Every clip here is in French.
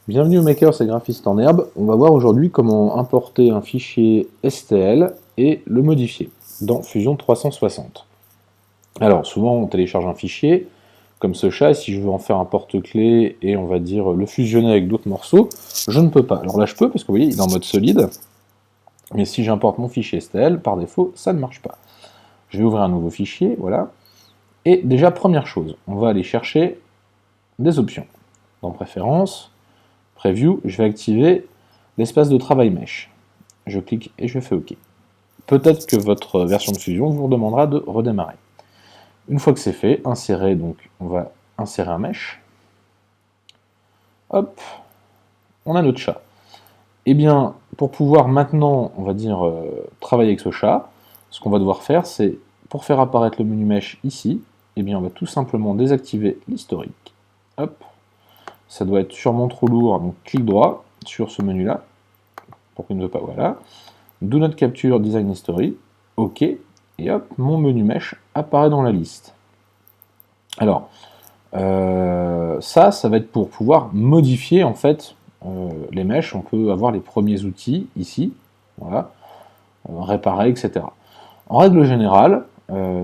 Bienvenue au Maker, c'est Graphiste en Herbe. On va voir aujourd'hui comment importer un fichier STL et le modifier dans Fusion 360. Alors souvent on télécharge un fichier comme ce chat, et si je veux en faire un porte-clés et on va dire le fusionner avec d'autres morceaux, je ne peux pas. Alors là je peux parce que vous voyez il est en mode solide, mais si j'importe mon fichier STL, par défaut ça ne marche pas. Je vais ouvrir un nouveau fichier, voilà. Et déjà première chose, on va aller chercher des options. Dans Préférences, Preview, je vais activer l'espace de travail Mesh. Je clique et je fais OK. Peut-être que votre version de Fusion vous demandera de redémarrer. Une fois que c'est fait, insérer, donc on va insérer un Mesh. Hop, on a notre chat. Eh bien, pour pouvoir maintenant, on va dire, travailler avec ce chat, ce qu'on va devoir faire, c'est, pour faire apparaître le menu Mesh ici, eh bien, on va tout simplement désactiver l'historique. Hop, ça doit être sûrement trop lourd, donc clic droit sur ce menu-là, pour qu'il ne veut pas, voilà. Do not capture design history, OK, et hop, mon menu Mesh apparaît dans la liste. Alors, ça va être pour pouvoir modifier en fait les mèches. On peut avoir les premiers outils ici, voilà, réparer, etc. En règle générale,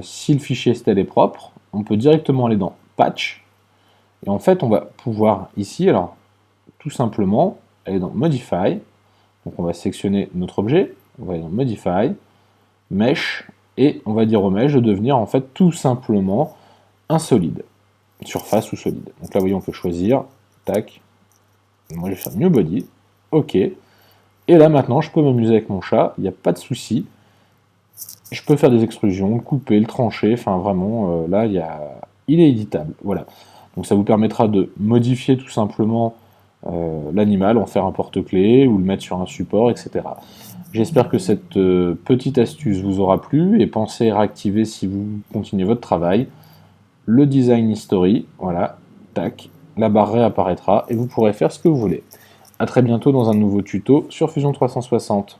si le fichier STL est propre, on peut directement aller dans Patch, et en fait on va pouvoir ici, alors tout simplement, aller dans Modify, donc on va sélectionner notre objet, on va aller dans Modify, Mesh, et on va dire au mesh de devenir en fait tout simplement un solide, surface ou solide. Donc là vous voyez on peut choisir, tac, moi je vais faire New Body, ok, et là maintenant je peux m'amuser avec mon chat, il n'y a pas de souci, je peux faire des extrusions, le couper, le trancher, enfin vraiment là il est éditable, voilà. Donc ça vous permettra de modifier tout simplement l'animal, en faire un porte-clés ou le mettre sur un support, etc. J'espère que cette petite astuce vous aura plu, et pensez à réactiver si vous continuez votre travail le design history, voilà, tac, la barre réapparaîtra et vous pourrez faire ce que vous voulez. A très bientôt dans un nouveau tuto sur Fusion 360.